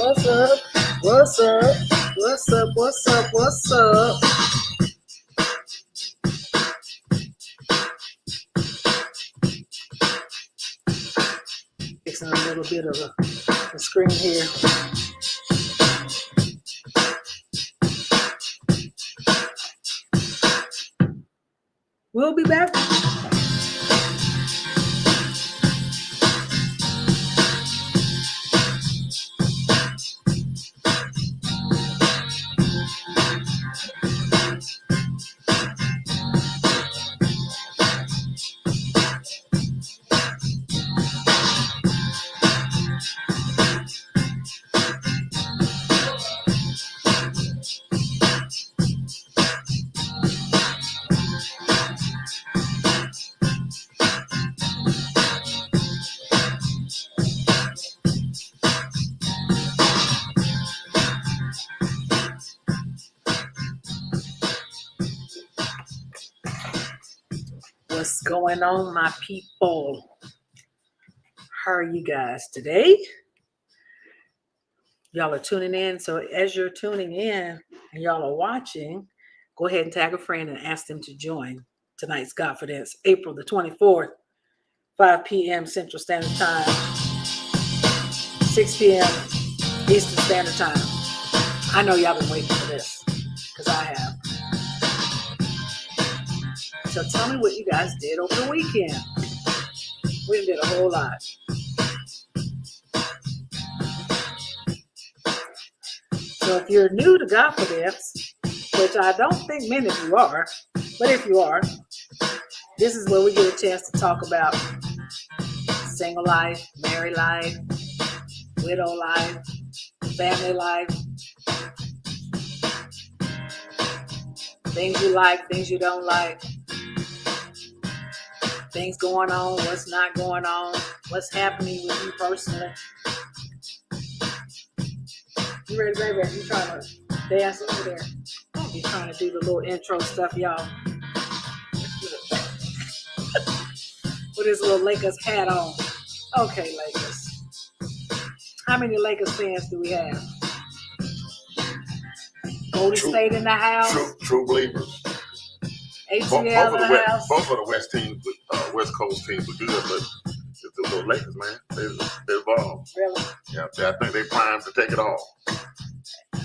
What's up? What's up? What's up? What's up? What's up? Fixing a little bit of a screen here. We'll be back. What's going on, my people? How are you guys today? Y'all are tuning in. So as you're tuning in and y'all are watching, go ahead and tag a friend and ask them to join tonight's GodFidence, April the 24th, 5 p.m. Central Standard Time, 6 p.m. Eastern Standard Time. I know y'all been waiting for this because I have. So tell me what you guys did over the weekend. We did a whole lot. So if you're new to GodFidence, which I don't think many of you are, but if you are, this is where we get a chance to talk about single life, married life, widow life, family life, things you like, things you don't like, things going on, what's not going on, what's happening with you personally. You ready, baby? You trying to dance over there? Don't be trying to do the little intro stuff, y'all. With his little Lakers hat on. Okay, Lakers. How many Lakers fans do we have? Golden State in the house. True believers. ATL in the house. Both of the West Coast teams are good, but it's the Lakers, man. They're involved. Really? Yeah, I think they're primed to take it all.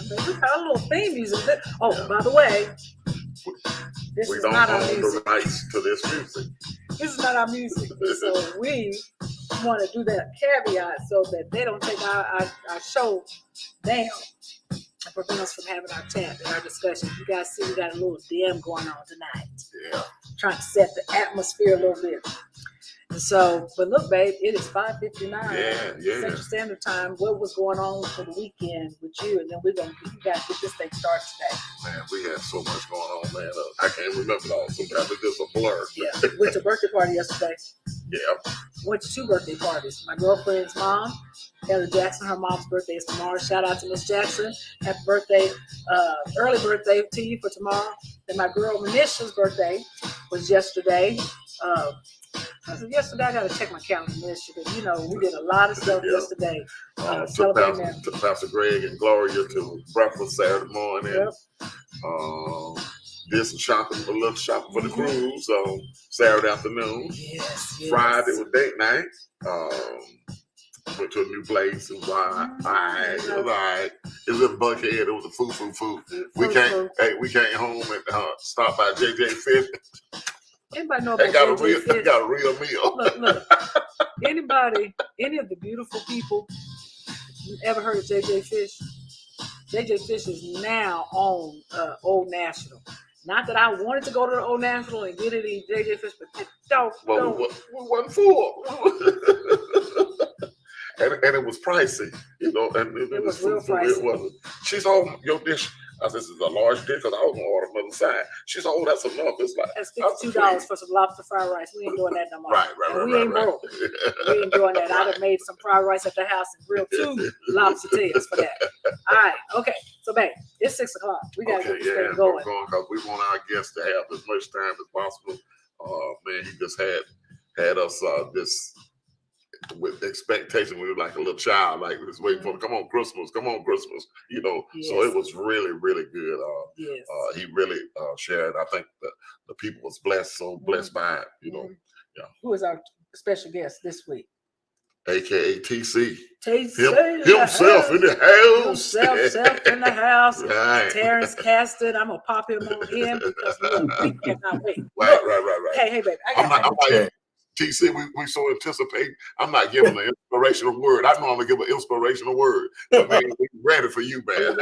We got a little theme music. Oh, yeah. By the way, this is not our music. We don't own the rights to this music. This is not our music. So we want to do that caveat so that they don't take our show down and prevent us from having our chat and our discussion. You guys see we got a little DM going on tonight. Yeah. Trying to set the atmosphere a little bit. And so, but look, babe, it is 5:59 Central Standard Time. What was going on for the weekend with you? And then you guys get this thing started today. Man, we had so much going on, man. I can't remember it all. Sometimes it's just a blur. Yeah, went to a birthday party yesterday. Yeah. Went to 2 birthday parties. My girlfriend's mom, Heather Jackson, her mom's birthday is tomorrow. Shout out to Miss Jackson. Happy birthday, early birthday to you for tomorrow. Then my girl Manisha's birthday was yesterday. Yesterday, I got to check my calendar, because we did a lot of stuff yesterday. Took Pastor Greg and Gloria to breakfast Saturday morning. Yep. Did some shopping, a little shopping for the cruise on Saturday afternoon. Yes. Friday was date night. Went to a new place. It was all right. It was all right. It was in Buckhead. It was a food. We came home and stopped by JJ Fish. Anybody know about They got a real meal. Look. Any of the beautiful people, you ever heard of JJ Fish? JJ Fish is now on Old National. Not that I wanted to go to the Old National and get any JJ Fish, but don't. We wasn't full. And it was pricey, and it was real pricey. It wasn't. She's on your dish. This is a large dish because I was going to order another side. She's oh, that's enough. It's like that's $52 for some lobster fried rice. We ain't doing that no more. Right. We ain't broke. We ain't doing that. I'd have made some fried rice at the house and grilled 2 lobster tails for that. All right, okay. So, babe, it's 6 o'clock. We gotta get this thing going. We're going because we want our guests to have as much time as possible. Man, he just had us this with expectation. We were like a little child, like we was waiting for, come on Christmas, you know. Yes. So it was really, really good. Yes. He really shared. I think the people was blessed, so blessed by it, you know. Yeah. Who is our special guest this week? AKA TC. TC Himself in the house. Himself in the house. Right. Terence Constance. I'm gonna pop him on in because look, we cannot wait. Right. Hey, baby. I'm like, TC, we so anticipate. I'm not giving an inspirational word. I normally give an inspirational word. But man, we're ready for you, man.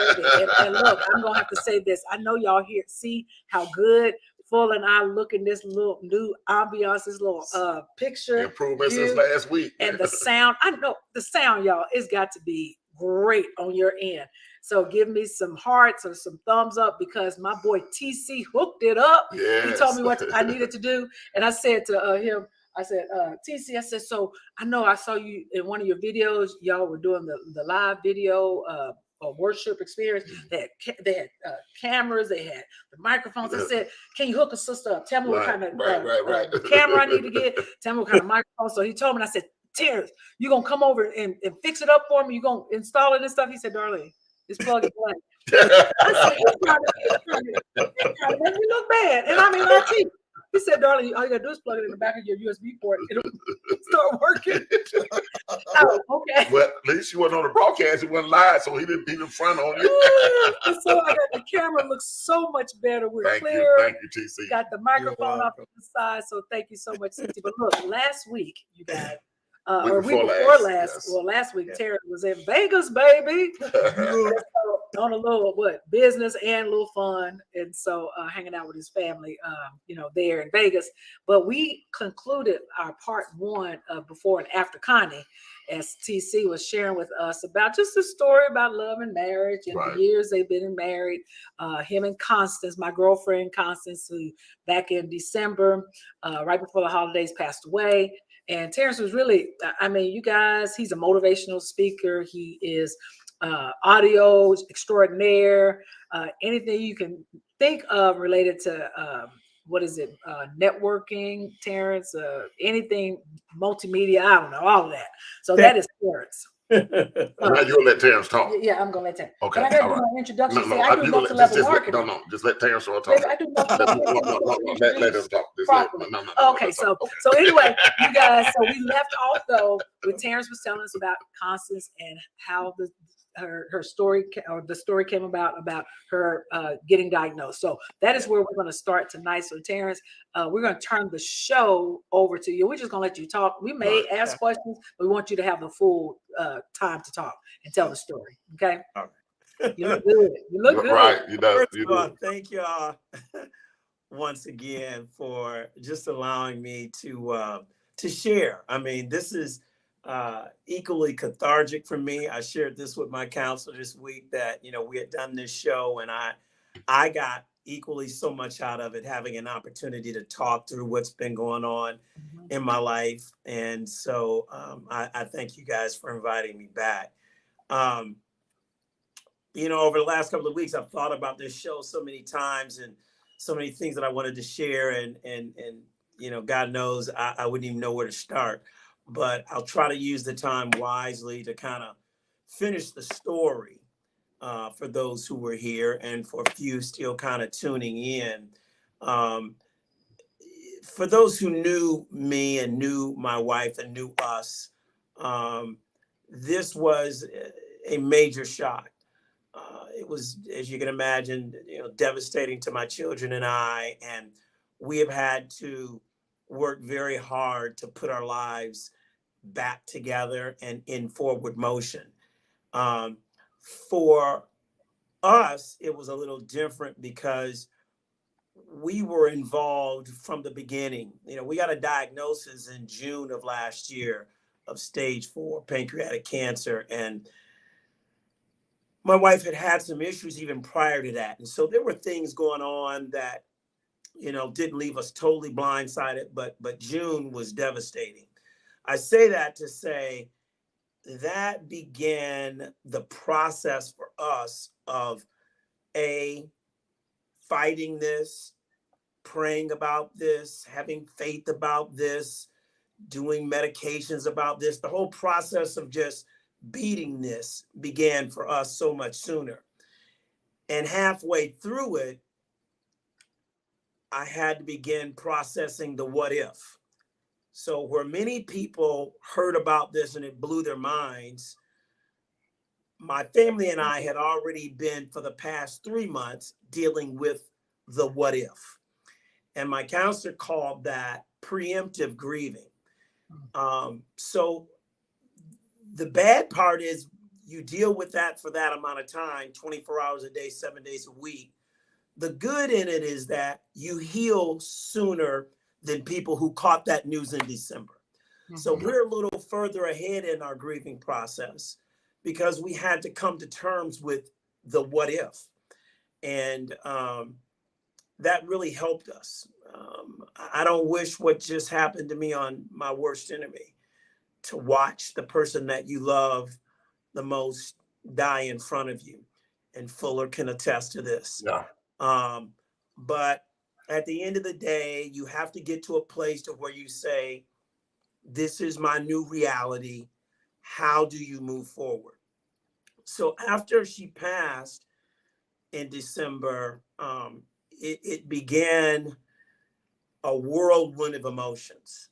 And look, I'm gonna have to say this. I know y'all here see how good Full and I look in this little new ambiance, this little picture. Improvement since last week. And the sound, I know the sound, y'all, it's got to be great on your end. So give me some hearts or some thumbs up because my boy TC hooked it up. Yes. He told me what I needed to do. And I said to him, I said, TC, I said, so I know I saw you in one of your videos. Y'all were doing the live video worship experience. They had cameras, they had the microphones. I said, can you hook a sister up? Tell me what kind of camera I need to get. Tell me what kind of microphone. So he told me, and I said, Terence, you gonna come over and fix it up for me? You gonna install it and stuff? He said, darling, just plug it blank. I said, it's trying to make me look bad. And I mean, IT. He said, darling, all you gotta do is plug it in the back of your USB port. It'll start working. Oh, okay. Well, at least you wasn't on the broadcast. It wasn't live, so he didn't front on you. So I got the camera looks so much better. We're clear. Thank you, TC. Got the microphone up to the side. So thank you so much, TC. But look, last week, you guys, or week before last, yes. Well, last week, Terence was in Vegas, baby. On a little business and a little fun, and so hanging out with his family, there in Vegas. But we concluded our part one of Before and After Connie, as TC was sharing with us about just a story about love and marriage and the years they've been married. Him and Constance, my girlfriend Constance, who back in December, right before the holidays, passed away. And Terence was really, you guys, he's a motivational speaker. He is audio extraordinaire, anything you can think of related to networking, Terence, anything multimedia, I don't know, all of that. So that is Terence. Now you'll let Terence talk. Yeah, I'm gonna let Terence. Okay, but I gotta do my introduction. I do multi-level marketing. Just let Terence talk. I do let him talk. Okay, so anyway, you guys, so we left off though with Terence was telling us about Constance and how her story, or the story came about her getting diagnosed. So that is where we're going to start tonight. So Terence, we're going to turn the show over to you. We're just going to let you talk. We may ask questions, but we want you to have the full time to talk and tell the story. Okay. All right. You look good. You look good. Right. First of all, thank you all once again for just allowing me to share. This is equally cathartic for me. I shared this with my counselor this week that, we had done this show and I got equally so much out of it, having an opportunity to talk through what's been going on in my life. And so I thank you guys for inviting me back. Over the last couple of weeks, I've thought about this show so many times and so many things that I wanted to share. And God knows I wouldn't even know where to start. But I'll try to use the time wisely to kind of finish the story for those who were here and for a few still kind of tuning in. For those who knew me and knew my wife and knew us, this was a major shock. It was, as you can imagine, devastating to my children and I. And we have had to work very hard to put our lives back together and in forward motion. For us, it was a little different because we were involved from the beginning. We got a diagnosis in June of last year of stage 4 pancreatic cancer. And my wife had some issues even prior to that. And so there were things going on that, didn't leave us totally blindsided, but June was devastating. I say that to say that began the process for us of fighting this, praying about this, having faith about this, doing medications about this. The whole process of just beating this began for us so much sooner. And halfway through it, I had to begin processing the what if. So where many people heard about this and it blew their minds, my family and I had already been for the past 3 months dealing with the what if. And my counselor called that preemptive grieving. So the bad part is you deal with that for that amount of time, 24 hours a day, 7 days a week. The good in it is that you heal sooner than people who caught that news in December. So we're a little further ahead in our grieving process because we had to come to terms with the what if. And that really helped us. I don't wish what just happened to me on my worst enemy, to watch the person that you love the most die in front of you. And Fuller can attest to this. Yeah. But at the end of the day, you have to get to a place to where you say, this is my new reality. How do you move forward? So after she passed in December, it began a whirlwind of emotions.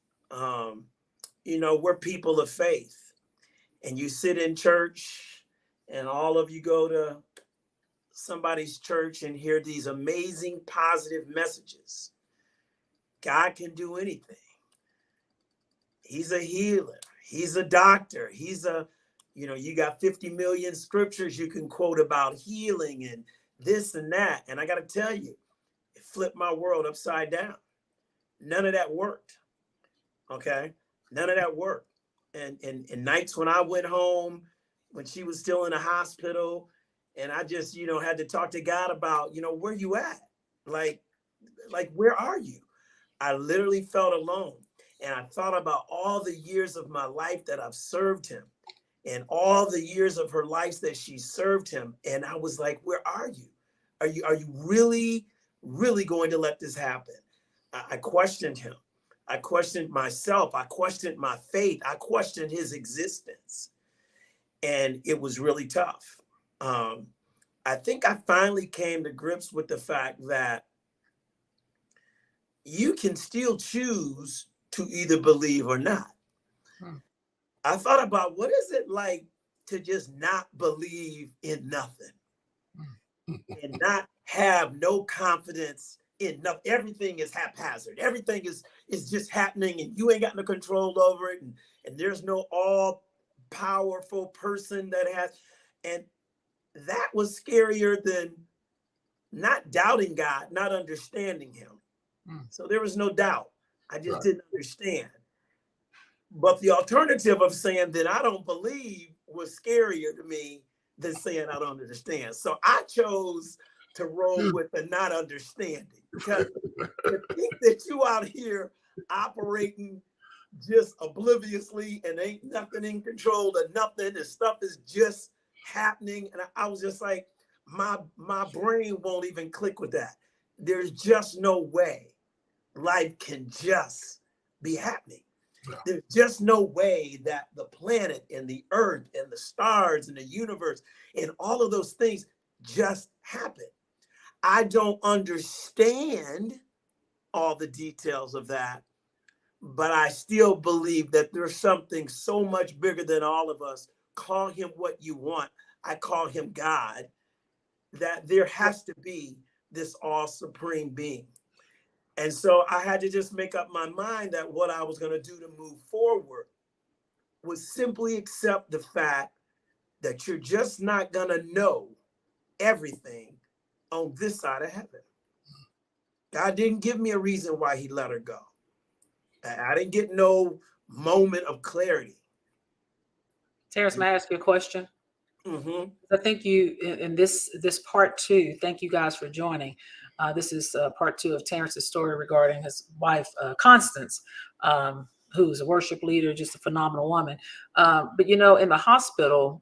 We're people of faith, and you sit in church and all of you go to somebody's church and hear these amazing positive messages. God can do anything. He's a healer. He's a doctor. You got 50 million scriptures you can quote about healing and this and that. And I got to tell you, it flipped my world upside down. None of that worked. Okay. None of that worked. And nights when I went home, when she was still in the hospital, and I just, had to talk to God about, where you at? Like, where are you? I literally felt alone. And I thought about all the years of my life that I've served him and all the years of her life that she served him. And I was like, where are you? Are you really, really going to let this happen? I questioned him. I questioned myself. I questioned my faith. I questioned his existence. And it was really tough. I think I finally came to grips with the fact that you can still choose to either believe or not. I thought about what is it like to just not believe in nothing and not have no confidence in nothing. Everything is haphazard. Everything is just happening and you ain't got no control over it. And there's no all powerful person that has. And that was scarier than not doubting God, not understanding him. So there was no doubt. I just didn't understand. But the alternative of saying that I don't believe was scarier to me than saying I don't understand. So I chose to roll with the not understanding, because to think that you out here operating just obliviously and ain't nothing in control of nothing, and stuff is just happening. And I was just like, my brain won't even click with that. There's just no way life can just be happening. There's just no way that the planet and the earth and the stars and the universe and all of those things just happen. I don't understand all the details of that, but I still believe that there's something so much bigger than all of us. Call him what you want. I call him God. That there has to be this all supreme being. And so I had to just make up my mind that what I was going to do to move forward was simply accept the fact that you're just not going to know everything on this side of heaven. God didn't give me a reason why he let her go. I didn't get no moment of clarity. Terence, may I ask you a question? Mm-hmm. I think you, in this part 2, thank you guys for joining. This is part 2 of Terence's story regarding his wife, Constance, who's a worship leader, just a phenomenal woman. But, in the hospital,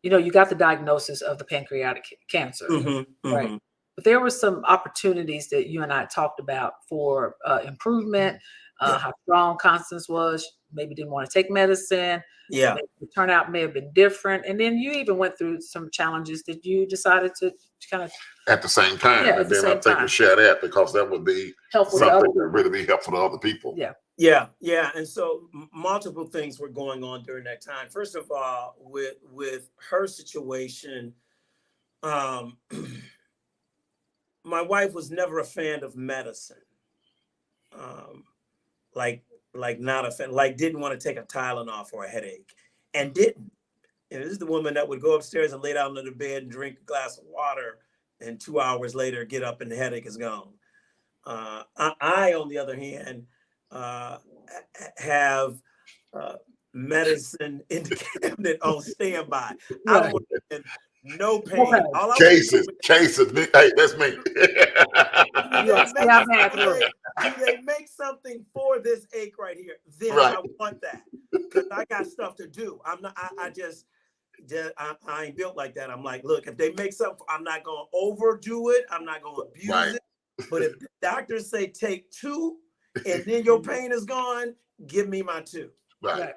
you got the diagnosis of the pancreatic cancer, Mm-hmm. right? But there were some opportunities that you and I talked about for improvement, how strong Constance was. Maybe didn't want to take medicine. Yeah. Maybe the turnout may have been different. And then you even went through some challenges that you decided to kind of at the same time. Yeah, and at the then I same think time. to share that, because that would be helpful to something other that people. really be helpful to other people. Yeah. Yeah. And so multiple things were going on during that time. First of all, with her situation, my wife was never a fan of medicine. Like not a fan, like didn't want to take a Tylenol for a headache, and didn't. And this is the woman that would go upstairs and lay down on the bed and drink a glass of water, and 2 hours later get up and the headache is gone. I on the other hand, have medicine in the cabinet on standby. I don't want to no pain. Okay. All I Cases. Hey, that's me. do they make something for this ache right here? Then Right. I want that, because I got stuff to do. I'm not. I ain't built like that. I'm like, look, if they make something, I'm not gonna overdo it. I'm not gonna abuse it. But if the doctors say take 2, and then your pain is gone, give me my 2. Right.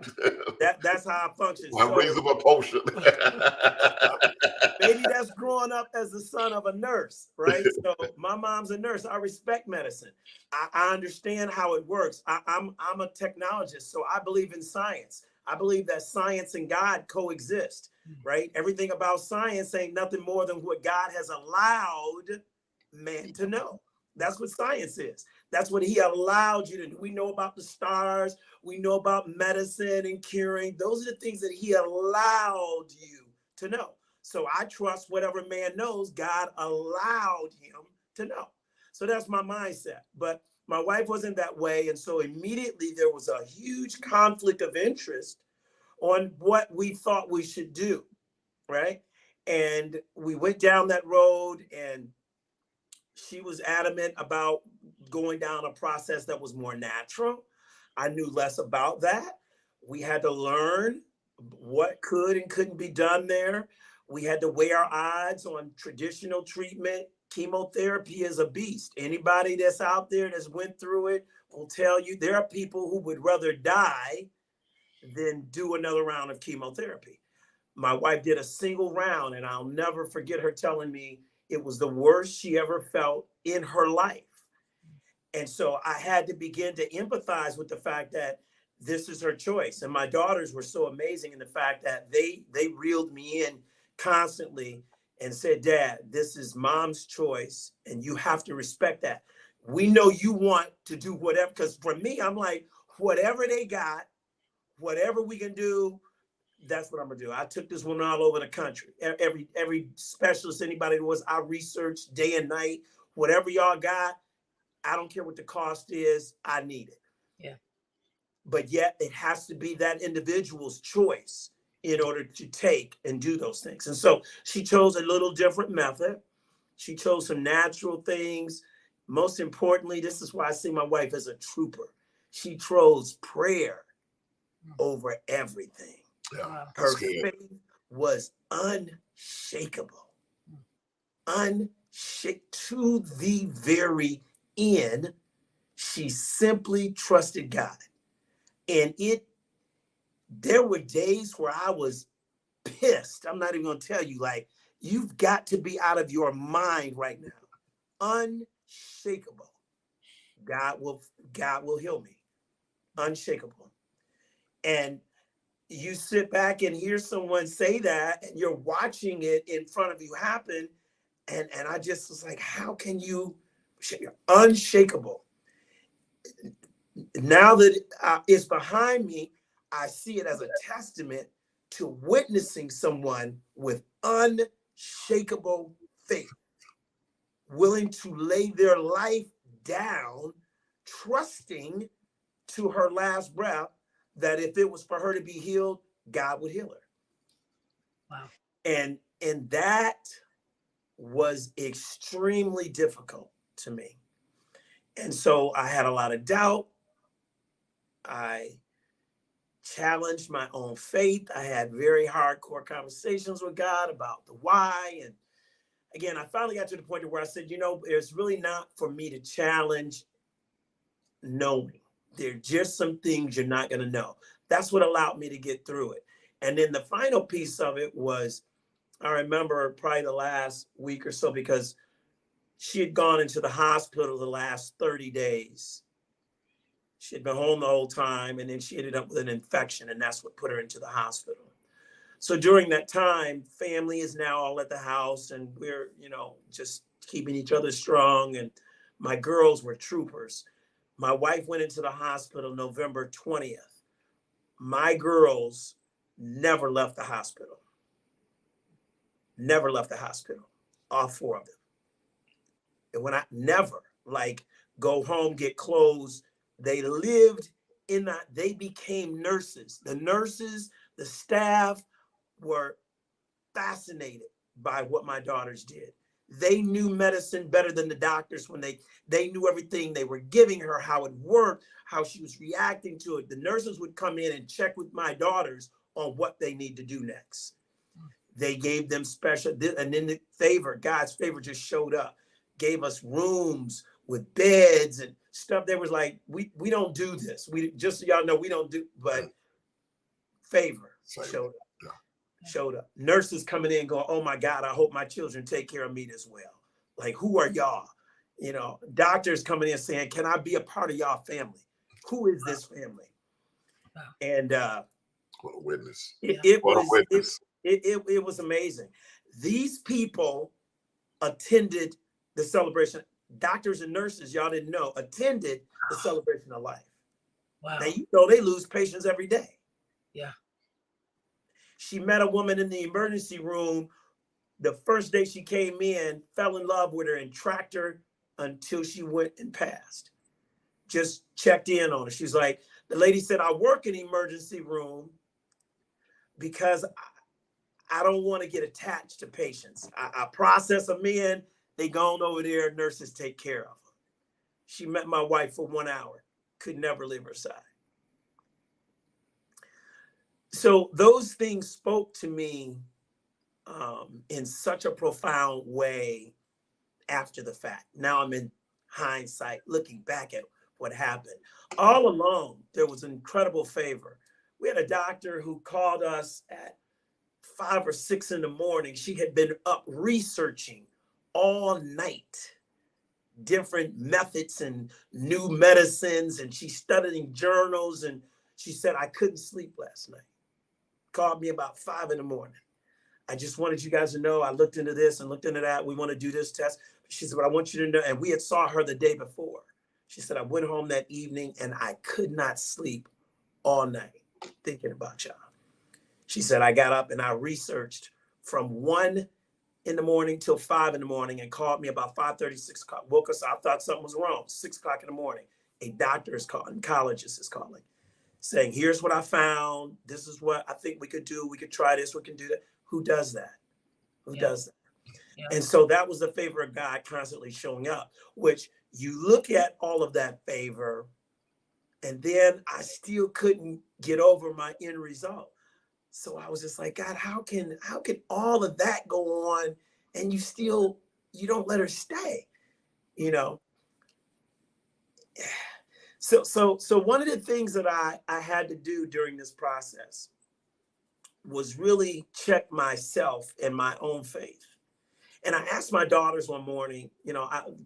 That's how I function. A reasonable potion. Maybe that's growing up as the son of a nurse, right? So my mom's a nurse. I respect medicine. I understand how it works. I'm a technologist, so I believe in science. I believe that science and God coexist, right? Everything about science ain't nothing more than what God has allowed man to know. That's what science is. That's what he allowed you to do. We know about the stars. We know about medicine and curing. Those are the things that he allowed you to know. So I trust whatever man knows, God allowed him to know. So that's my mindset. But my wife wasn't that way. And so immediately there was a huge conflict of interest on what we thought we should do, right? And we went down that road, and she was adamant about going down a process that was more natural. I knew less about that. We had to learn what could and couldn't be done there. We had to weigh our odds on traditional treatment. Chemotherapy is a beast. Anybody that's out there that's went through it will tell you there are people who would rather die than do another round of chemotherapy. My wife did a single round, and I'll never forget her telling me it was the worst she ever felt in her life. And so I had to begin to empathize with the fact that this is her choice. And my daughters were so amazing in the fact that they reeled me in constantly and said, Dad, this is mom's choice, and you have to respect that. We know you want to do whatever, because for me, I'm like, whatever they got, whatever we can do, that's what I'm gonna do. I took this woman all over the country. Every specialist, anybody that was, I researched day and night. Whatever y'all got, I don't care what the cost is, I need it. Yeah. But yet it has to be that individual's choice in order to take and do those things. And so she chose a little different method. She chose some natural things. Most importantly, this is why I see my wife as a trooper. She chose prayer over everything. Yeah, her faith was unshakable. To the very end, she simply trusted God. And there were days where I was pissed. I'm not even gonna tell you, like, you've got to be out of your mind right now. Unshakable. God will heal me. Unshakable. And you sit back and hear someone say that, and you're watching it in front of you happen. And I just was like, how can you, you're unshakable. Now that it's behind me, I see it as a testament to witnessing someone with unshakable faith, willing to lay their life down, trusting to her last breath that if it was for her to be healed, God would heal her. Wow. And that was extremely difficult to me. And so I had a lot of doubt. I challenged my own faith. I had very hardcore conversations with God about the why. And again, I finally got to the point where I said, it's really not for me to challenge knowing. There are just some things you're not going to know. That's what allowed me to get through it. And then the final piece of it was, I remember probably the last week or so, because she had gone into the hospital the last 30 days. She had been home the whole time, and then she ended up with an infection, and that's what put her into the hospital. So during that time, family is now all at the house, and we're, just keeping each other strong. And my girls were troopers. My wife went into the hospital November 20th. My girls never left the hospital. Never left the hospital. All four of them. And when I never, go home, get clothes, they lived in that, they became nurses. The nurses, the staff were fascinated by what my daughters did. They knew medicine better than the doctors when they knew everything they were giving her, how it worked, how she was reacting to it. The nurses would come in and check with my daughters on what they need to do next. They gave them special, and then God's favor just showed up, gave us rooms with beds and stuff. They was like, we don't do this. We just, so y'all know, we don't do, but favor showed up. Showed up. Nurses coming in going, oh my God, I hope my children take care of me as well. Like, who are y'all? Doctors coming in saying, can I be a part of y'all family? Who is this family? Wow. And what a witness. It was amazing. These people attended the celebration. Doctors and nurses, y'all didn't know, attended the celebration of life. Wow. Now, they lose patients every day. Yeah. She met a woman in the emergency room the first day she came in, fell in love with her, and tracked her until she went and passed. Just checked in on her. She's like, the lady said, I work in the emergency room because I don't want to get attached to patients. I process them in, they gone over there, nurses take care of them. She met my wife for 1 hour, could never leave her side. So those things spoke to me in such a profound way after the fact. Now I'm in hindsight, looking back at what happened. All along, there was incredible favor. We had a doctor who called us at 5 or 6 in the morning. She had been up researching all night, different methods and new medicines, and she's studying journals, and she said, I couldn't sleep last night. Called me about 5 in the morning. I just wanted you guys to know, I looked into this and looked into that. We want to do this test. She said, but I want you to know, and we had saw her the day before. She said, I went home that evening and I could not sleep all night thinking about y'all. She said, I got up and I researched from 1 in the morning till 5 in the morning, and called me about 5:30, 6 o'clock. Woke us, I thought something was wrong. 6 o'clock in the morning, a doctor is calling, oncologist is calling, saying, here's what I found. This is what I think we could do. We could try this. We can do that. Who does that? Who does that? Yeah. And so that was the favor of God constantly showing up, which you look at all of that favor, and then I still couldn't get over my end result. So I was just like, God, how can all of that go on and you don't let her stay, So one of the things that I had to do during this process was really check myself and my own faith. And I asked my daughters one morning,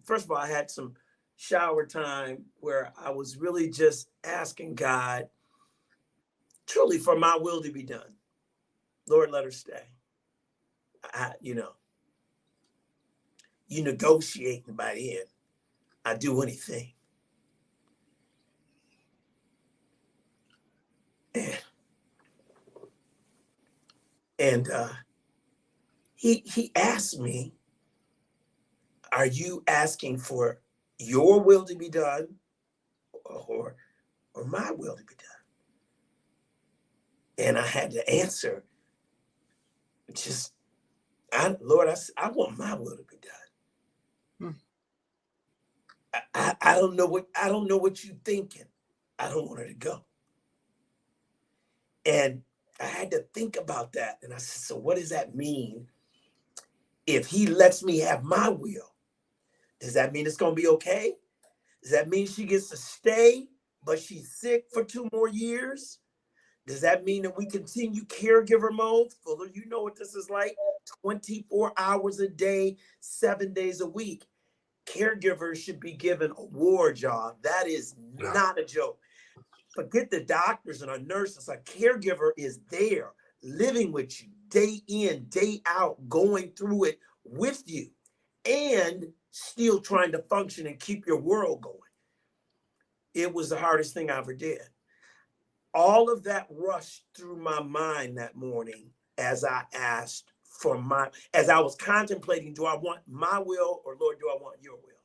first of all, I had some shower time where I was really just asking God, truly for my will to be done. Lord, let her stay. You negotiating by the end. I do anything. And he asked me, are you asking for your will to be done or my will to be done? And I had to answer, Lord, I want my will to be done. I don't know what you're thinking. I don't want her to go. And I had to think about that. And I said, so what does that mean? If he lets me have my will, does that mean it's going to be okay? Does that mean she gets to stay but she's sick for 2 more years. Does that mean that we continue caregiver mode? Fuller, you know what this is like. 24 hours a day, 7 days a week. Caregivers should be given awards, y'all. That is not a joke. Forget the doctors and our nurses. A caregiver is there, living with you, day in, day out, going through it with you, and still trying to function and keep your world going. It was the hardest thing I ever did. All of that rushed through my mind that morning as I asked for as I was contemplating, do I want my will, or Lord, do I want your will?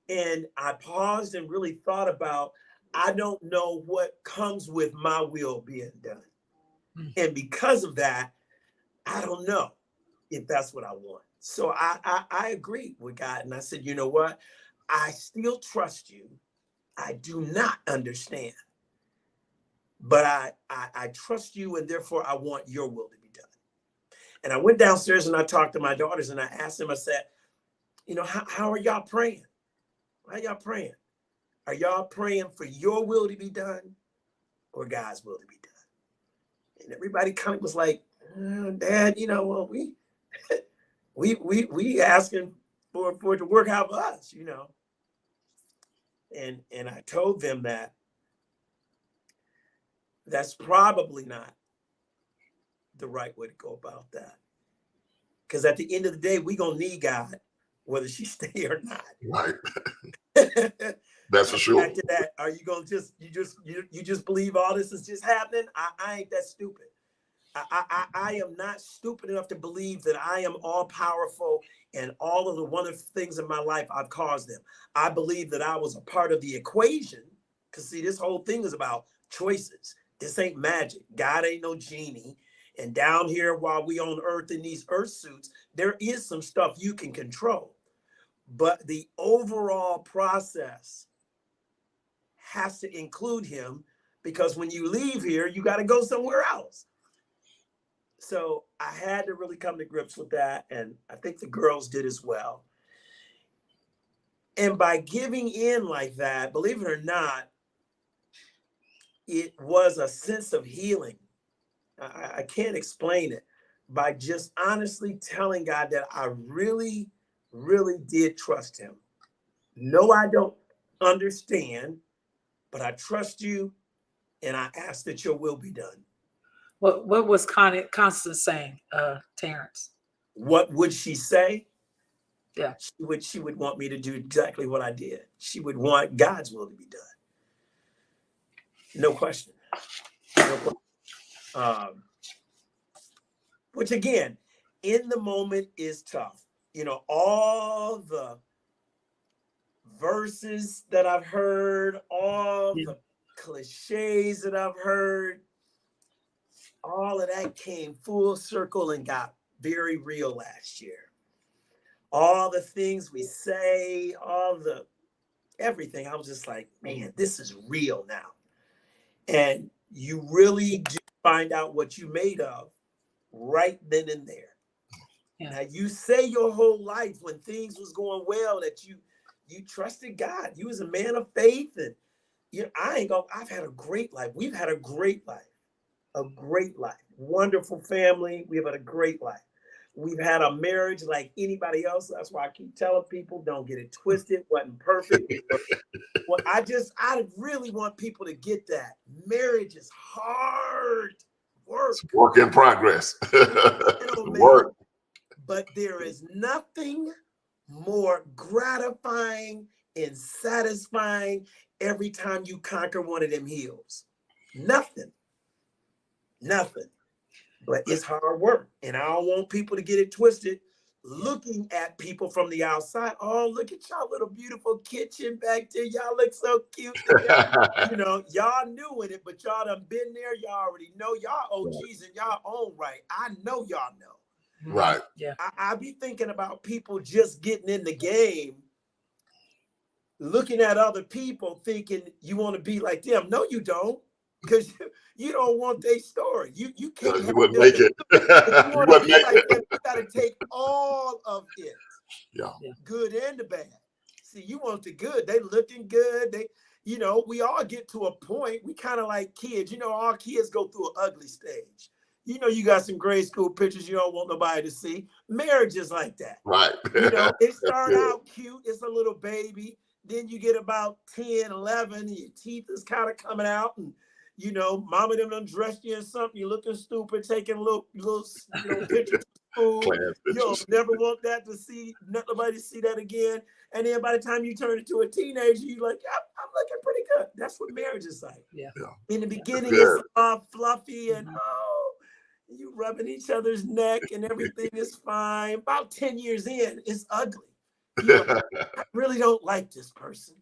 And I paused and really thought about, I don't know what comes with my will being done. And because of that, I don't know if that's what I want. So I agreed with God, and I said, you know what? I still trust you. I do not understand, but I trust you, and therefore I want your will to be done. And I went downstairs and I talked to my daughters, and I asked them, I said, you know, how are y'all praying? How y'all praying? Are y'all praying for your will to be done or God's will to be done? And everybody kind of was like, Dad, you know, well, we asking for it to work out for us, you know. And I told them that that's probably not the right way to go about that. Because at the end of the day, we're gonna need God, whether she stay or not. Right. That's for sure. After that, are you gonna you just believe all this is just happening? I ain't that stupid. I am not stupid enough to believe that I am all powerful and all of the wonderful things in my life, I've caused them. I believe that I was a part of the equation, because see, this whole thing is about choices. This ain't magic. God ain't no genie. And down here, while we on earth in these earth suits, there is some stuff you can control. But the overall process has to include him, because when you leave here, you got to go somewhere else. So I had to really come to grips with that. And I think the girls did as well. And by giving in like that, believe it or not, it was a sense of healing. I can't explain it, by just honestly telling God that I really, really did trust him. No, I don't understand, but I trust you, and I ask that your will be done. What was Connie Constance saying, Terence? What would she say? Yeah. She would want me to do exactly what I did. She would want God's will to be done. No question. No question. Which again, in the moment is tough. You know, all the verses that I've heard, all the cliches that I've heard, all of that came full circle and got very real last year. All the things we say, everything, I was just like, man, this is real now. And you really do find out what you made of right then and there. Yeah. Now, you say your whole life when things was going well that you trusted God. You was a man of faith, and I've had a great life. We've had a great life. A great life. Wonderful family. We've had a great life. We've had a marriage like anybody else. That's why I keep telling people, don't get it twisted. Wasn't perfect. Well, I really want people to get that. Marriage is hard work. It's work in progress. Work. But there is nothing more gratifying and satisfying every time you conquer one of them hills. Nothing. But it's hard work. And I don't want people to get it twisted looking at people from the outside. Oh, look at y'all little beautiful kitchen back there. Y'all look so cute together. You know, y'all new in it, but y'all done been there. Y'all already know. Y'all OGs in y'all own right. I know y'all know. Right. Yeah. I be thinking about people just getting in the game, looking at other people thinking you want to be like them. No, you don't. Because you don't want their story. You can't. You wouldn't make it. If you want to be like them, you got to take all of it. Yeah. Good and the bad. See, you want the good. They looking good. you know, we all get to a point, we kind of like kids, you know, all kids go through an ugly stage. You know, you got some grade school pictures you don't want nobody to see. Marriage is like that. Right. You know, it start out cute. It's a little baby. Then you get about 10, 11, and your teeth is kind of coming out. And, you know, mama them done dressed you in something. You're looking stupid, taking a little pictures of school. You'll never want that to see, nobody see that again. And then by the time you turn into a teenager, you're like, I'm looking pretty good. That's what marriage is like. Yeah. In the beginning, it's all fluffy and, you rubbing each other's neck and everything is fine. About 10 years in, it's ugly. You're like, I really don't like this person.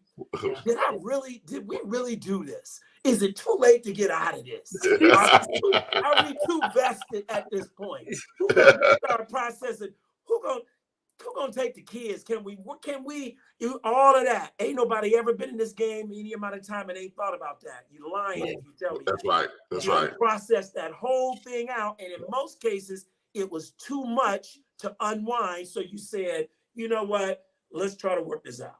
Did we really do this? Is it too late to get out of this? Are we too vested at this point? Who gonna start processing? Who gonna take the kids? Can we do all of that? Ain't nobody ever been in this game any amount of time and ain't thought about that. You're lying if you tell me That's that. right. That's right. Process that whole thing out. And in most cases, it was too much to unwind. So you said, you know what? Let's try to work this out.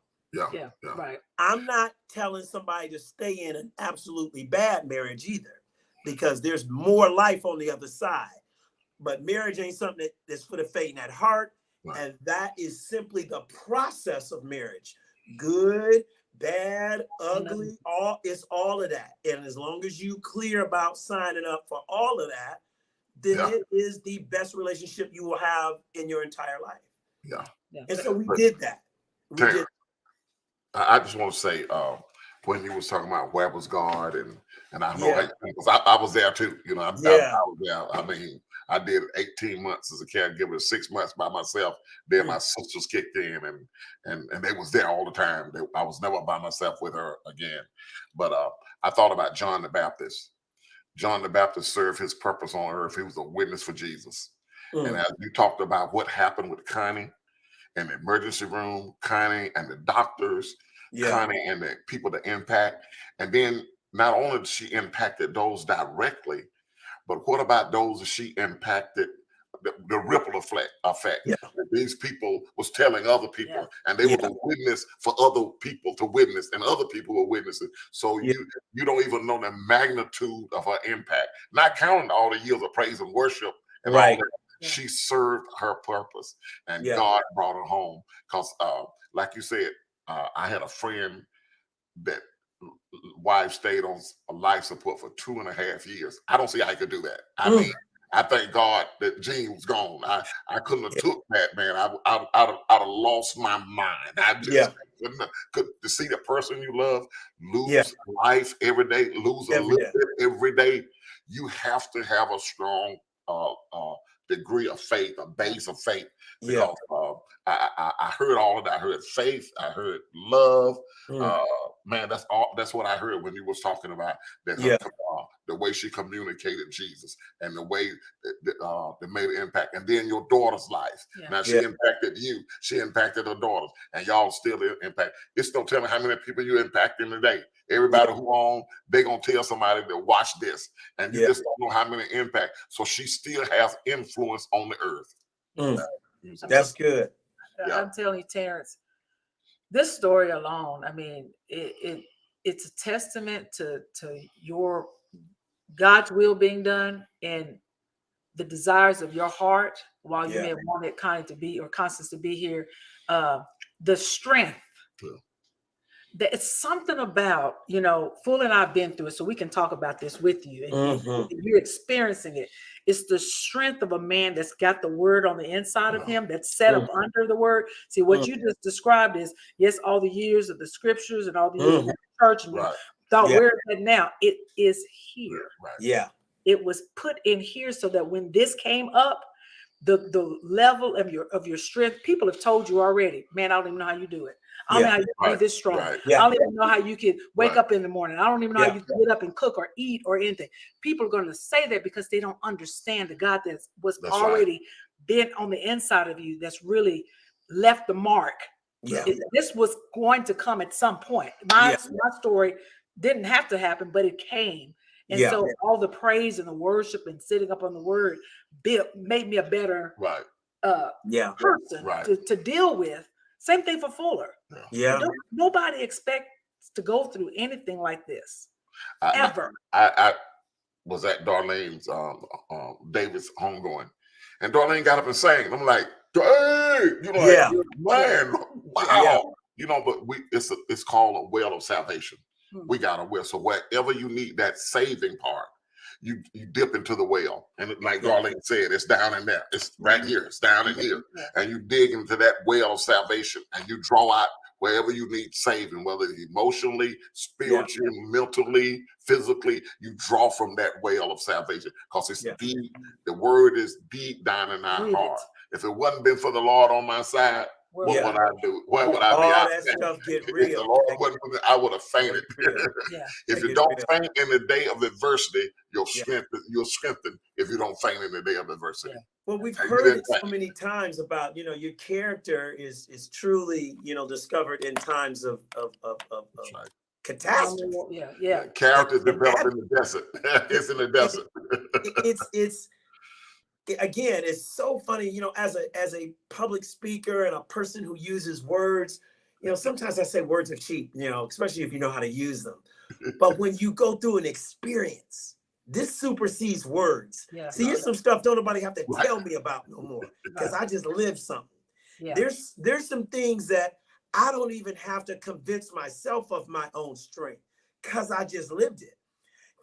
Yeah. Right. I'm not telling somebody to stay in an absolutely bad marriage either, because there's more life on the other side. But marriage ain't something that's for the faint at heart. Right. And that is simply the process of marriage. Good, bad, ugly, it's all of that. And as long as you clear about signing up for all of that, then it is the best relationship you will have in your entire life. Yeah. And so we did that. I just want to say, when you was talking about where was God, and I know I was there too. You know, I was there. I mean, I did 18 months as a caregiver, 6 months by myself. Then my sisters kicked in, and they was there all the time. I was never by myself with her again. But I thought about John the Baptist. John the Baptist served his purpose on earth. He was a witness for Jesus. And as you talked about what happened with Connie in the emergency room, Connie and the doctors, Connie and the people that impact. And then not only did she impacted those directly, but what about those that she impacted, the ripple effect? Yeah. These people was telling other people, and they were a witness for other people to witness, and other people were witnessing. So you don't even know the magnitude of her impact. Not counting all the years of praise and worship and all that. Yeah. She served her purpose, and God brought her home. Because, like you said, I had a friend that wife stayed on life support for 2.5 years. I don't see how he could do that. I mean, I thank God that Jean was gone. I couldn't have took that, man. I'd have lost my mind. I just could to see the person you love lose life every day, lose a little bit every day. You have to have a strong degree of faith, a base of faith. Because I heard all of that. I heard faith. I heard love. Man, that's what I heard when you was talking about that. The way she communicated Jesus and the way that made an impact. And then your daughter's life. Now she impacted you. She impacted her daughters, and y'all still impact. It's no telling how many people you impact in a day. Everybody who on, they gonna tell somebody to watch this, and you just don't know how many impact. So she still has influence on the earth. That's good. I'm telling you, Terence, this story alone, I mean, it's a testament to your God's will being done and the desires of your heart. While you may have wanted Connie to be, or Constance to be here, the strength. It's something about, you know, Fool and I've been through it, so we can talk about this with you. And you're experiencing it. It's the strength of a man that's got the word on the inside of him, that's set up under the word. See, what you just described is, yes, all the years of the scriptures and all the years of the church, and you thought, where is it now? It is here. It was put in here so that when this came up, the level of your strength, people have told you already, man, I don't even know how you do it. I don't know how you be this strong. I don't even know how you can wake up in the morning. I don't even know how you can get up and cook or eat or anything. People are going to say that because they don't understand the God that was already been on the inside of you, that's really left the mark. This was going to come at some point. My story didn't have to happen, but it came. And so all the praise and the worship and sitting up on the word made me a better person to deal with. Same thing for Fuller. Nobody expects to go through anything like this, I, ever. I was at Darlene's David's homegoing, and Darlene got up and sang. I'm like, hey, you know, Yeah. man, wow, you know. But it's called a well of salvation. We got a well. So wherever you need that saving part, you dip into the well, and like Darlene said, it's down in there. It's right here. It's down in here, and you dig into that well of salvation, and you draw out wherever you need saving, whether it's emotionally, spiritually, mentally, physically. You draw from that well of salvation because it's deep. The word is deep down in our heart. If it wasn't been for the Lord on my side, what would I do? Where would I be? All that stuff get real. If the Lord wasn't with me, I would have fainted. If you don't faint in the day of adversity, you're strengthened if you don't faint in the day of adversity. Well, we've heard it so many times about, you know, your character is truly, you know, discovered in times of catastrophe. Character developed in the desert. It's in the desert. It's again, it's so funny, you know, as a public speaker and a person who uses words, you know, sometimes I say words are cheap, you know, especially if you know how to use them. But when you go through an experience, this supersedes words. See, here's some stuff don't nobody have to tell me about no more, because I just lived something. There's some things that I don't even have to convince myself of my own strength, because I just lived it.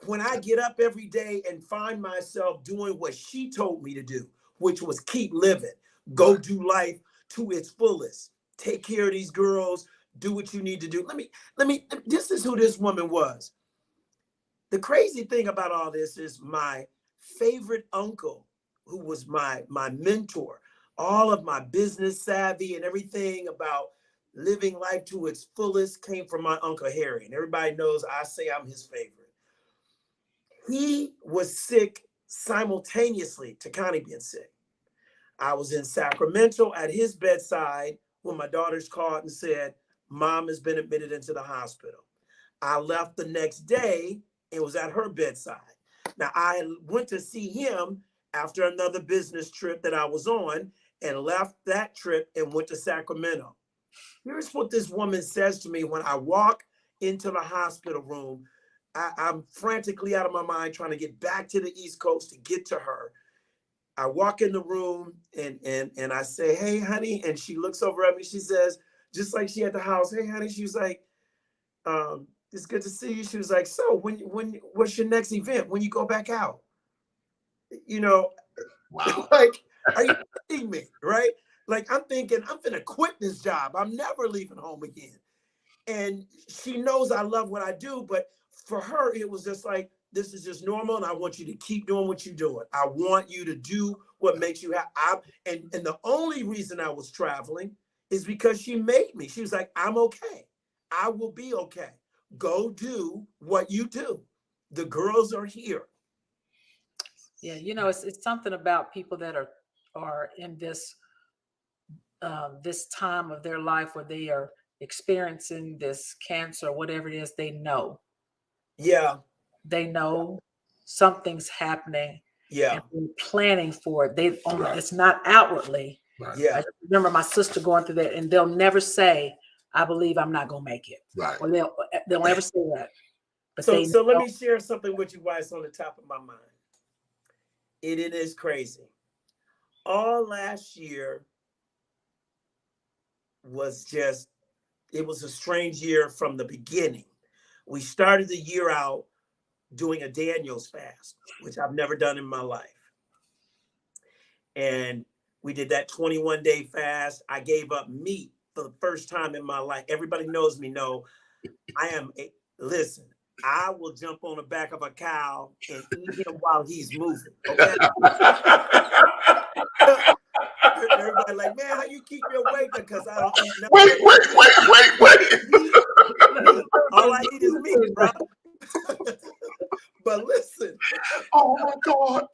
When I get up every day and find myself doing what she told me to do, which was keep living, go do life to its fullest, take care of these girls, do what you need to do. Let me, this is who this woman was. The crazy thing about all this is my favorite uncle, who was my mentor, all of my business savvy and everything about living life to its fullest came from my Uncle Harry. And everybody knows I say I'm his favorite. He was sick simultaneously to Connie being sick. I was in Sacramento at his bedside when my daughters called and said, Mom has been admitted into the hospital. I left the next day and was at her bedside. Now, I went to see him after another business trip that I was on and left that trip and went to Sacramento. Here's what this woman says to me when I walk into the hospital room. I'm frantically out of my mind trying to get back to the East Coast to get to her. I walk in the room and I say, hey, honey. And she looks over at me. She says, just like she at the house, hey, honey. She was like, it's good to see you. She was like, so when what's your next event? When you go back out? You know, like, are you kidding me? Right? Like, I'm thinking, I'm gonna quit this job. I'm never leaving home again. And she knows I love what I do, but for her, it was just like, this is just normal, and I want you to keep doing what you're doing. I want you to do what makes you happy. And the only reason I was traveling is because she made me. She was like, I'm okay. I will be okay. Go do what you do. The girls are here. Yeah, you know, it's something about people that are in this this time of their life where they are experiencing this cancer, whatever it is, they know. Yeah. They know something's happening. Yeah. And planning for it. It's not outwardly. Yeah. I remember my sister going through that, and they'll never say, I believe I'm not gonna make it. Or they'll never say that. But so let me share something with you while it's on the top of my mind. It is crazy. All last year was just, it was a strange year from the beginning. We started the year out doing a Daniel's fast, which I've never done in my life. And we did that 21-day fast. I gave up meat for the first time in my life. Everybody knows me. Listen, I will jump on the back of a cow and eat him while he's moving. Okay. Everybody like, man, how you keep your weight? Because I don't eat nothing. Wait. All I eat is meat, bro. But listen. Oh my God.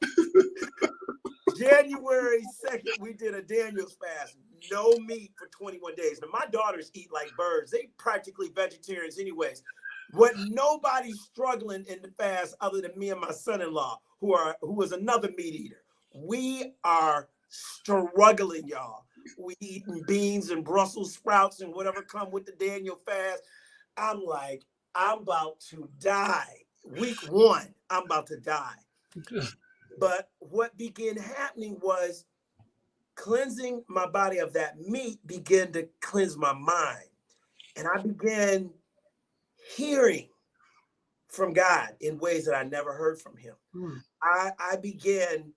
January 2nd, we did a Daniel's fast. No meat for 21 days. Now, my daughters eat like birds. They practically vegetarians anyways. What nobody's struggling in the fast other than me and my son-in-law, who was another meat eater. We are struggling, y'all. We eating beans and Brussels sprouts and whatever come with the Daniel fast. I'm like, I'm about to die. Week 1, I'm about to die. But what began happening was cleansing my body of that meat began to cleanse my mind. And I began hearing from God in ways that I never heard from him. I began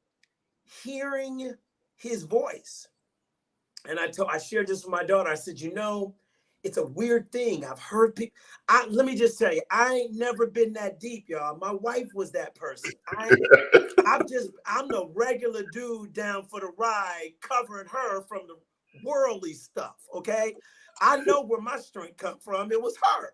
hearing his voice. And I shared this with my daughter. I said, you know, it's a weird thing. I've heard people. Let me just tell you, I ain't never been that deep, y'all. My wife was that person. I'm the regular dude down for the ride, covering her from the worldly stuff. Okay, I know where my strength come from. It was her.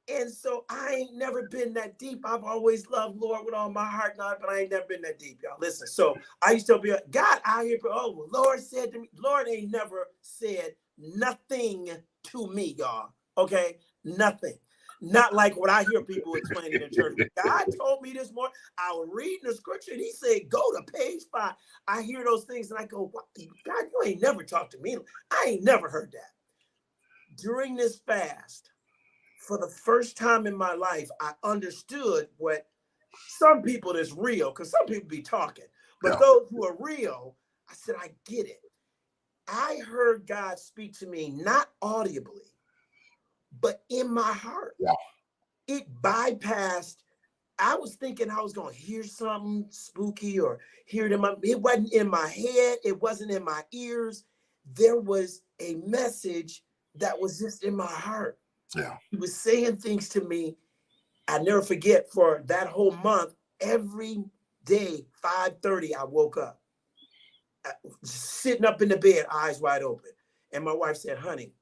And so I ain't never been that deep. I've always loved Lord with all my heart, but I ain't never been that deep, y'all. Listen, so I used to be God out here, well, Lord said to me, Lord ain't never said nothing to me, y'all. Okay, nothing. Not like what I hear people explaining in church. God told me this morning. I was reading the scripture and he said, go to page 5. I hear those things and I go, what? God, you ain't never talked to me. I ain't never heard that. During this fast, for the first time in my life, I understood what some people that's real, because some people be talking, but those who are real, I said, I get it. I heard God speak to me, not audibly, but in my heart. It bypassed. I was thinking I was going to hear something spooky or hear it in my, it wasn't in my head. It wasn't in my ears. There was a message that was just in my heart. He was saying things to me. I never forget, for that whole month, every day, 5:30, I woke up, sitting up in the bed, eyes wide open. And my wife said, honey,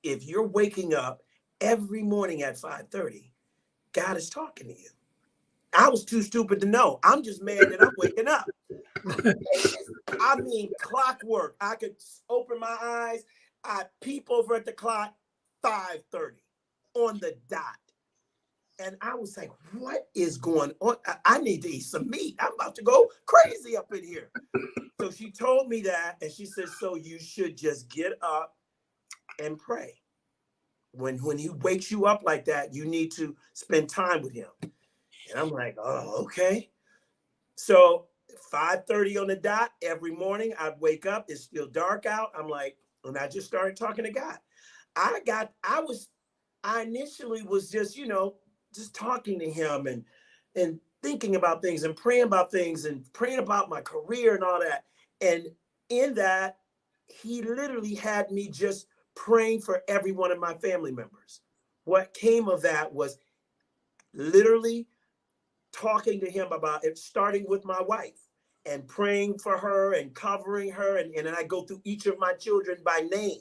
if you're waking up every morning at 5:30, God is talking to you. I was too stupid to know. I'm just mad that I'm waking up. I mean, clockwork. I could open my eyes. I peep over at the clock, 5:30 on the dot. And I was like, what is going on? I need to eat some meat. I'm about to go crazy up in here. So she told me that, and she said, so you should just get up and pray. When he wakes you up like that, you need to spend time with him. And I'm like, oh, okay. So 5:30 on the dot every morning, I'd wake up. It's still dark out. I'm like, and I just started talking to God. I initially was just, just talking to him and thinking about things and praying about my career and all that. And in that, he literally had me just praying for every one of my family members. What came of that was literally talking to him about it, starting with my wife and praying for her and covering her. And then I go through each of my children by name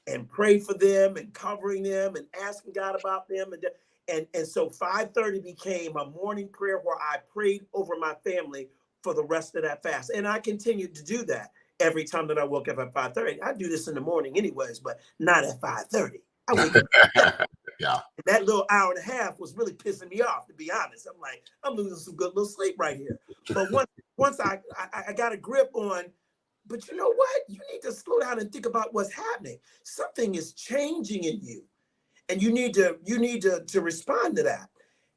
and pray for them and covering them and asking God about them. And so 5:30 became a morning prayer where I prayed over my family for the rest of that fast. And I continued to do that every time that I woke up at 5:30. I do this in the morning anyways, but not at 5:30. I wake up. That little hour and a half was really pissing me off, to be honest. I'm like, I'm losing some good little sleep right here. But once I got a grip on, but you know what? You need to slow down and think about what's happening. Something is changing in you, and you need to respond to that.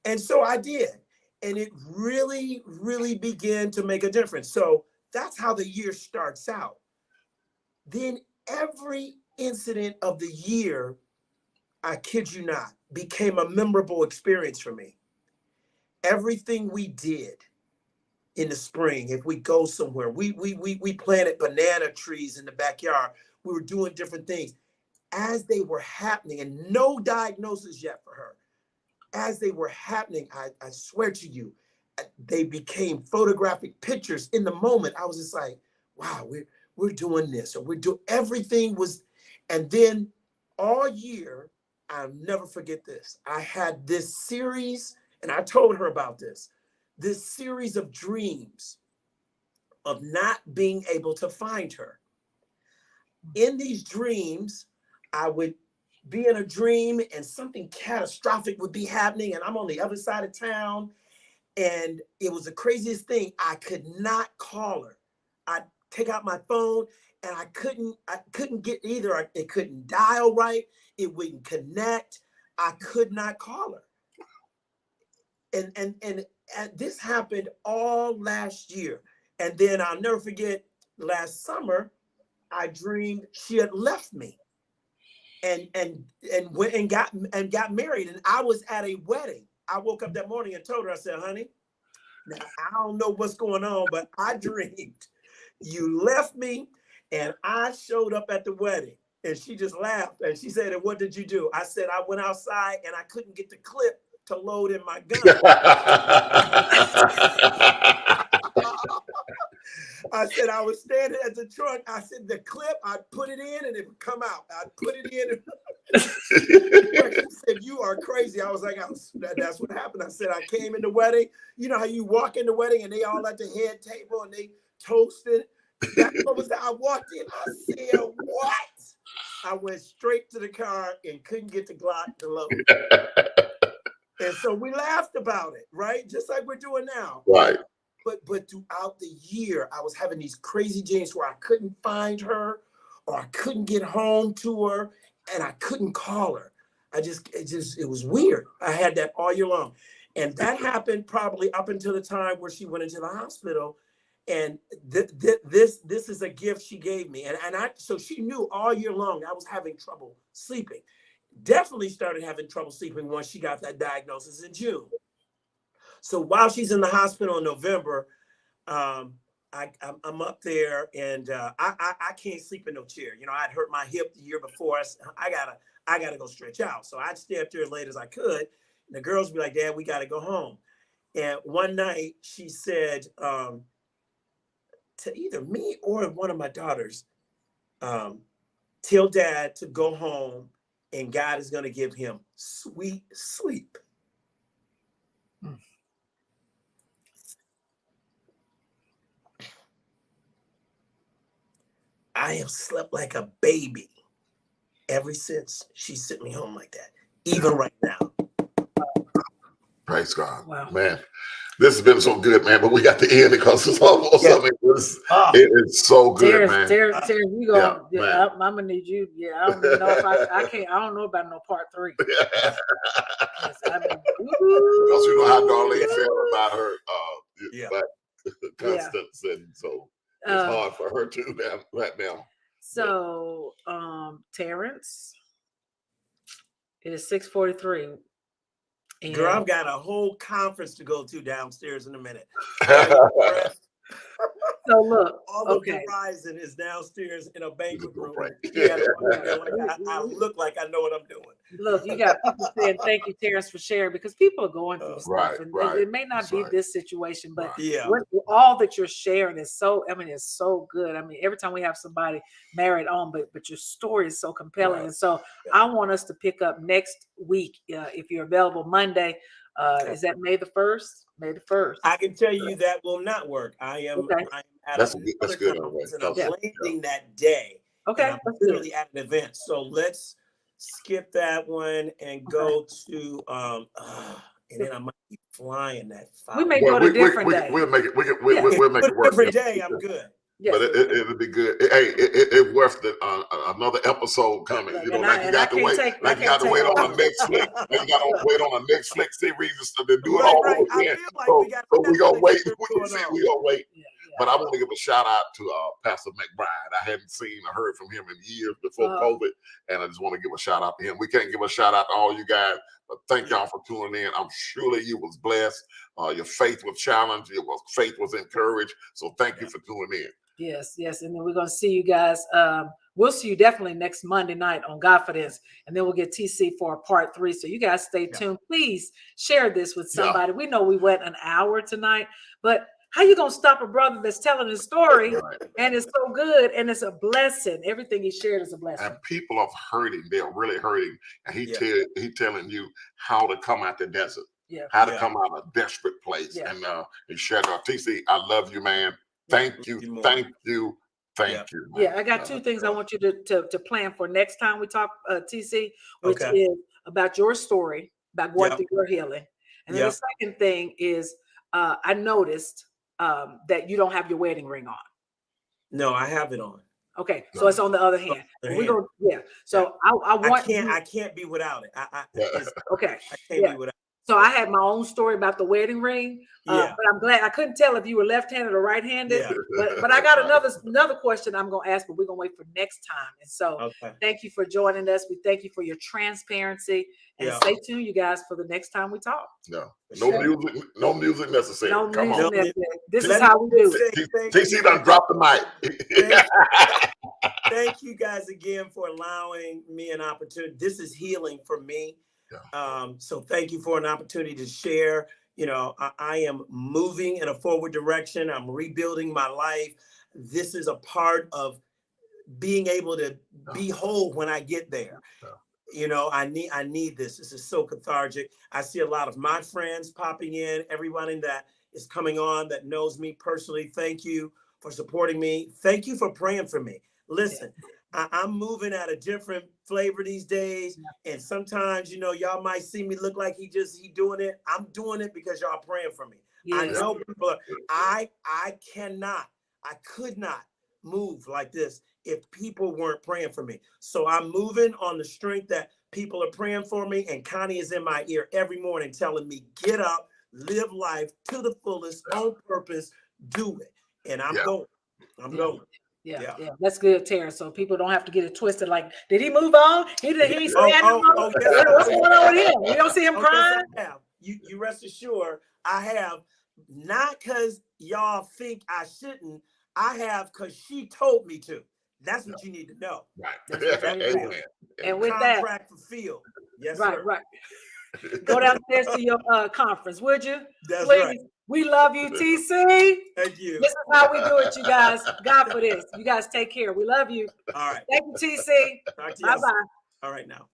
And so I did, and it really, really began to make a difference. So that's how the year starts out. Then every incident of the year, I kid you not, became a memorable experience for me. Everything we did in the spring, if we go somewhere, we planted banana trees in the backyard. We were doing different things. As they were happening, and no diagnosis yet for her, as they were happening, I swear to you, they became photographic pictures in the moment. I was just like, wow, we're doing this, or we're doing, everything was, and then all year, I'll never forget this. I had this series, and I told her about this series of dreams of not being able to find her. In these dreams, I would be in a dream and something catastrophic would be happening, and I'm on the other side of town. And it was the craziest thing. I could not call her. I'd take out my phone and I couldn't get either. It couldn't dial right. It wouldn't connect. I could not call her. And this happened all last year. And then I'll never forget, last summer, I dreamed she had left me and went and got married. And I was at a wedding. I woke up that morning and told her, I said, honey, now I don't know what's going on, but I dreamed you left me and I showed up at the wedding. And she just laughed and she said, and what did you do? I said, I went outside and I couldn't get the clip to load in my gun. I said, I was standing at the trunk. I said, the clip, I'd put it in and it would come out. I'd put it in. She said, you are crazy. I was like, that's what happened. I said, I came in the wedding. You know how you walk in the wedding and they all at the head table and they toasted. That's what was that. I walked in. I said, what? I went straight to the car and couldn't get the Glock to load. And so we laughed about it, right? Just like we're doing now. Right. But throughout the year, I was having these crazy dreams where I couldn't find her or I couldn't get home to her and I couldn't call her. It was weird. I had that all year long. And that happened probably up until the time where she went into the hospital. And this is a gift she gave me. So she knew all year long I was having trouble sleeping. Definitely started having trouble sleeping once she got that diagnosis in June. So while she's in the hospital in November, I'm up there and I can't sleep in no chair. You know, I'd hurt my hip the year before. I gotta go stretch out. So I'd stay up there as late as I could. And the girls would be like, Dad, we gotta go home. And one night she said to either me or one of my daughters, tell Dad to go home and God is gonna give him sweet sleep. I have slept like a baby ever since she sent me home like that, even right now. Praise God. Wow. Man, this has been so good, man, but we got to end because it's almost, Yeah. I mean, it is so good, man. Terence, you go. Yeah, I'm gonna need you. Yeah, I don't even know if I can't. I don't know about no part 3. Yes, I mean, Because you know how Darlene felt about her Constance, and so it's hard for her too now, right now. So, Terence, it is 6:43. Girl, I've got a whole conference to go to downstairs in a minute. So look, all of Verizon is downstairs in a banquet room. Right. I look like I know what I'm doing. Look, you got people saying thank you, Terence, for sharing, because people are going through stuff, and it may not be this situation, but all that you're sharing is so. I mean, it's so good. I mean, every time we have somebody married on, but your story is so compelling, and so I want us to pick up next week if you're available Monday. Is that May the 1st? May the 1st. I can tell you that will not work. I am at that's another good. conference and I'm landing that day. Okay. I'm literally at an event. So let's skip that one and go to and then I might be flying that. We may go to a different day. We'll make it. We'll make it work. Different day. I'm good. Yes. But it'll be good. Hey, it's worth another episode coming. You know, like you got to wait. Like you got to wait on a Netflix. Like you got to wait on a Netflix series to do it all over again. So we're gonna wait. We're gonna wait. But I want to give a shout out to Pastor McBride. I hadn't seen or heard from him in years before COVID, and I just want to give a shout out to him. We can't give a shout out to all you guys, but thank y'all for tuning in. I'm surely you was blessed. Your faith was challenged. Your faith was encouraged. So thank you for tuning in. Yes, and then we're gonna see you guys. We'll see you definitely next Monday night on GodFidence, and then we'll get TC for a part 3. So you guys stay tuned. Please share this with somebody. We know we went an hour tonight, but how you gonna stop a brother that's telling his story and it's so good and it's a blessing? Everything he shared is a blessing. And people are hurting; they're really hurting, and he telling you how to come out the desert, how to come out of a desperate place, and he shared our TC. I love you, man. Thank you. Yeah, I got 2 things I want you to plan for next time we talk, TC, which is about your story, about going through your healing. And then the second thing is I noticed that you don't have your wedding ring on. No, I have it on. Okay, so it's on the other hand. We're gonna, So I can't be without it. Okay. I can't be without it. So I had my own story about the wedding ring. But I'm glad I couldn't tell if you were left-handed or right-handed. But I got another question I'm gonna ask, but we're gonna wait for next time. And so thank you for joining us. We thank you for your transparency. And stay tuned, you guys, for the next time we talk. No music necessary. Come on. This is how we do it. TC done dropped the mic. Thank you guys again for allowing me an opportunity. This is healing for me. So thank you for an opportunity to share. You know, I am moving in a forward direction. I'm rebuilding my life. This is a part of being able to be whole when I get there. You know, I need this. This is so cathartic. I see a lot of my friends popping in, everyone that is coming on that knows me personally. Thank you for supporting me. Thank you for praying for me. Listen, I'm moving at a different flavor these days. And sometimes, you know, y'all might see me look like he doing it. I'm doing it because y'all praying for me. I know people I could not move like this if people weren't praying for me. So I'm moving on the strength that people are praying for me. And Connie is in my ear every morning telling me, get up, live life to the fullest, on purpose, do it. And I'm going. I'm going. Yeah, that's good, Terence. So people don't have to get it twisted. Like, did he move on? He ain't what's going on with him? We don't see him crying. Yes, you rest assured, I have, not because y'all think I shouldn't. I have because she told me to. That's what you need to know. Right. And with contract fulfilled. Yes, sir. Right. Go downstairs to your conference, would you? That's please. Right. We love you, TC. Thank you. This is how we do it, you guys. God for this. You guys take care. We love you. All right. Thank you, TC. Talk to you. Bye-bye. All right now.